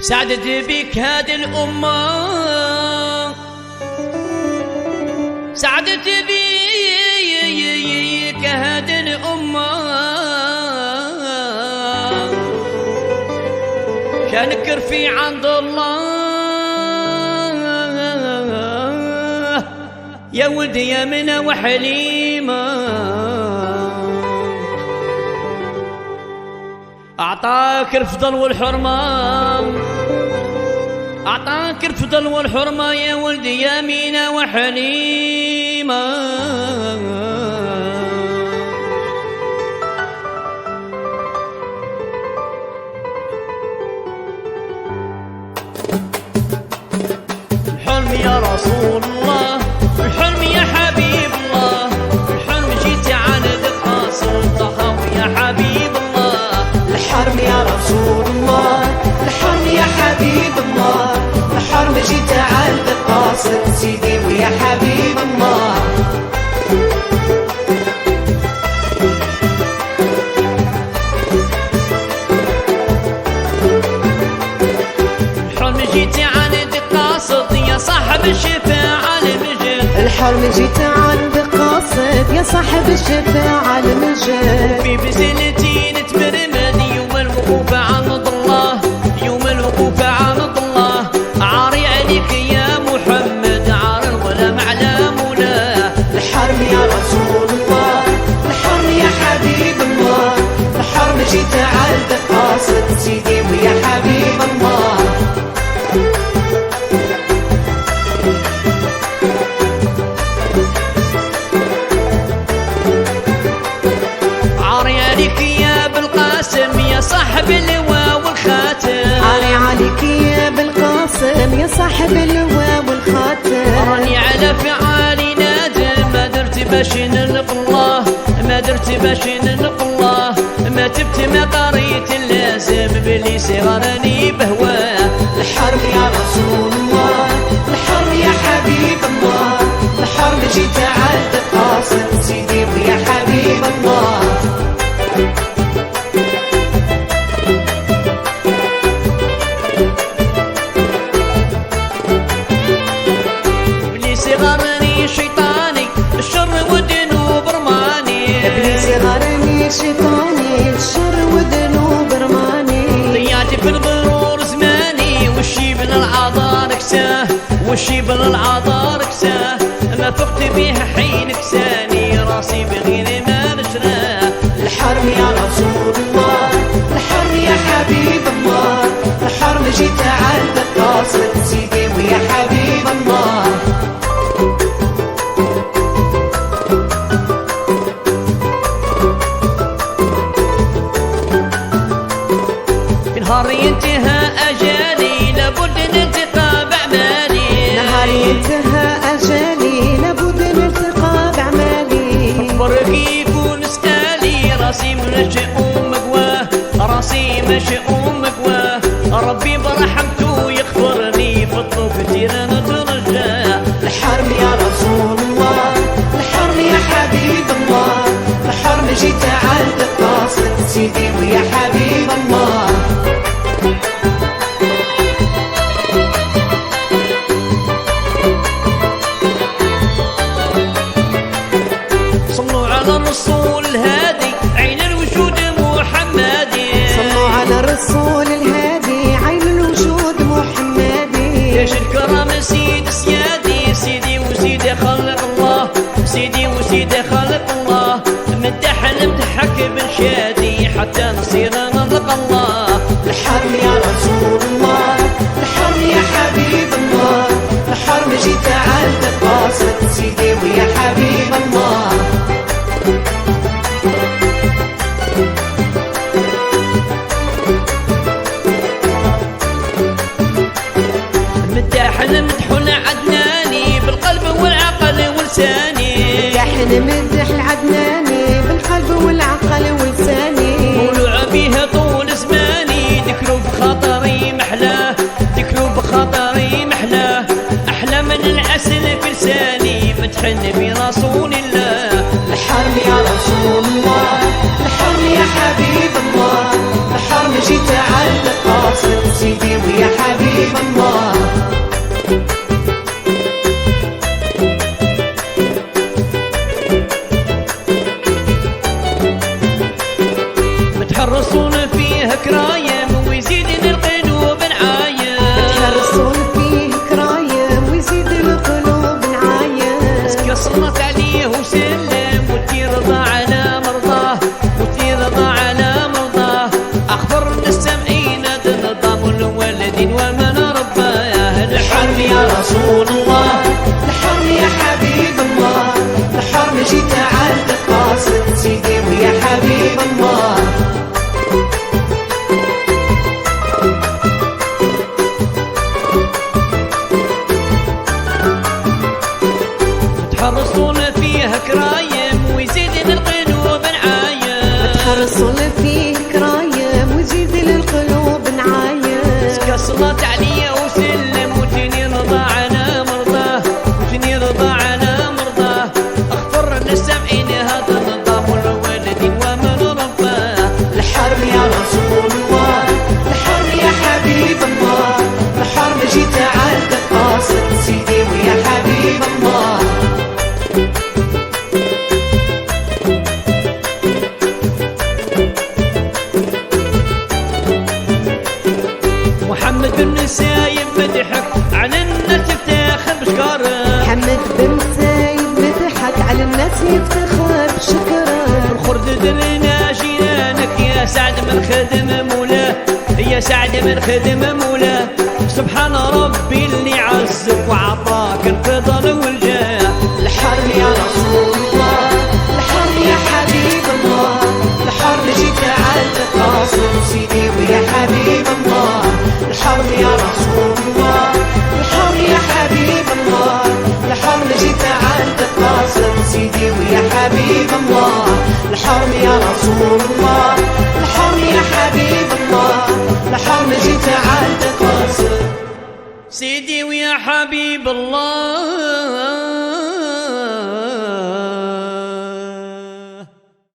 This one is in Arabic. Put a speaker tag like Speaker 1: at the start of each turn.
Speaker 1: سعدت بك هذه الأمة، سعدت بك هذه الأمة، شانك رفيع عند الله يا ولد يا منى وحليمة. أعطاك الفضل والحرمة، أعطاك الفضل والحرمة يا ولدي يا منى وحليمة. الحلم يا رسول الله، الحلم يا حبيب الله، الحلم جيت على القاصر الطهوي يا حبيب الله.
Speaker 2: الحرم يا رسول الله، الحرم يا حبيب الله، الحرم جيت على القاصد سيدي ويا حبيب الله.
Speaker 1: الحرم جيت على القاصد يا صاحب الشفاعة المجد،
Speaker 2: الحرم جيت عند قاصد يا صاحب الشفاعة المجد.
Speaker 1: في بزلتي نتمرمد يوم الوقوف عند الله، يوم الوقوف عند الله. عاري عليك يا محمد عار الغلام على مولاه.
Speaker 2: الحرم يا رسول الله، الحرم يا حبيب الله، الحرم جيت عند قاصد سيدي ويا حبيب الله.
Speaker 1: يا صاحب اللواء والخاتم،
Speaker 2: عاري عليك يا بالقاسم يا صاحب اللواء والخاتم.
Speaker 1: راني على فعالي نادم، ما درت باش نلقى الله، ما درت باش نلقى الله. ما تبت ما قريت اللازم بلي صغرني بهواه.
Speaker 2: الحرم يا رسول الله، الحرم يا حبيب الله، الحرم جيت عند قاصد سيدي ويا حبيب الله.
Speaker 1: صغرني شيطاني الشر والذنوب رماني،
Speaker 2: ابليس غرني شيطاني الشر والذنوب رماني.
Speaker 1: ضيعت في الغرور زماني والشيب للعذار كساه، والشيب للعذار كساه. ما فقت بيه حين كساني راسي بغير ما نشراه.
Speaker 2: الحرم يا رسول الله، الحرم يا حبيب الله، الحرم جيت عند قاصد سيدي ويا حبيب الله.
Speaker 1: نهار ينتهى أجالي لابد نلتقى بأعمالي،
Speaker 2: نهار ينتهى أجالي لابد نلتقى بأعمالي.
Speaker 1: فرق يكون سالي راسي منشئ ومقواه، راسي منشئ ومقواه. ربي برحمته يغفرني فضله كثير نترجاه.
Speaker 2: الحرم يا رسول الله، الحرم يا حبيب الله، الحرم جيت عند قاصد سيدي ويا حبيب الله.
Speaker 1: صلوا على الرسول الهادي عين الوجود محمدي،
Speaker 2: صلوا على الرسول الهادي عين الوجود محمدي.
Speaker 1: يا الكرم سيد سيادي، سيدي وسيدي خلق الله، سيدي وسيدي خلق الله. مدح نمدحك بنشادي حتى نصير نرضى الله.
Speaker 2: الحرم يا رسول الله، الحرم يا حبيب الله، الحرم جيت عند قاصد سيدي ويا حبيب الله.
Speaker 1: مدح نمدح العدناني بالقلب والعقل ولساني،
Speaker 2: مدح نمدح العدناني بالقلب والعقل ولساني.
Speaker 1: ولوع بيه طول زماني ذكروا بخاطري محلاه، ذكروا بخاطري محلاه. أحلى من العسل في لساني مدح النبي رسول الله.
Speaker 2: الحرم يا رسول الله، الحرم يا حبيب الله، الحرم جيت على القاصد سيدي ويا حبيب حبيب الله.
Speaker 1: متحرصون فيه كرايم ويزيدن القلوب نعايم،
Speaker 2: متحرصون فيه كرايم ويزيد القلوب نعايم.
Speaker 1: صلت عليه وسلم وترضى على مرضاه، وترضى على مرضاه. أخبر السامعين تنظام الولد ومن رباه.
Speaker 2: الحرم يا رسول الله، الحرم يا حبيب الله، الحرم جيت عند قاصد سيدي ويا حبيب الله.
Speaker 1: متحرصون فيه كرايم ويزيدن القلوب نعايم،
Speaker 2: متحرصون فيه كرايم ويزيد القلوب نعايم.
Speaker 1: صلت عليه وسلم وتنرضى على مرضاه، وتنرضى على مرضاه. اخبر السامعين هذا نظام الولد ومن رباه.
Speaker 2: الحرم يا رسول الله، الحرم يا حبيب الله، الحرم جيت عند قاصد سيدي ويا حبيب الله.
Speaker 1: محمد بن سايب مدحك على الناس يفتخر بشكاره،
Speaker 2: محمد بن سايب مدحك على الناس يفتخر بشكره.
Speaker 1: الخرد درنا جيرانك يا سعد من خدم مولاه، يا سعد من خدم مولاه. سبحان ربي اللي عزك وعطاك الفضل والجاه.
Speaker 2: الحرم يا رسول الله، الحرم يا حبيب الله، الحرم جيت عند قاصد سيدي ويا حبيب الله. الحرم يا رسول الله، الحرم يا حبيب الله، الحرم جيت عند قاصد سيدي ويا حبيب الله. الحرم يا رسول الله، الحرم يا حبيب الله، الحرم جيت عند قاصد
Speaker 1: سيدي ويا حبيب الله.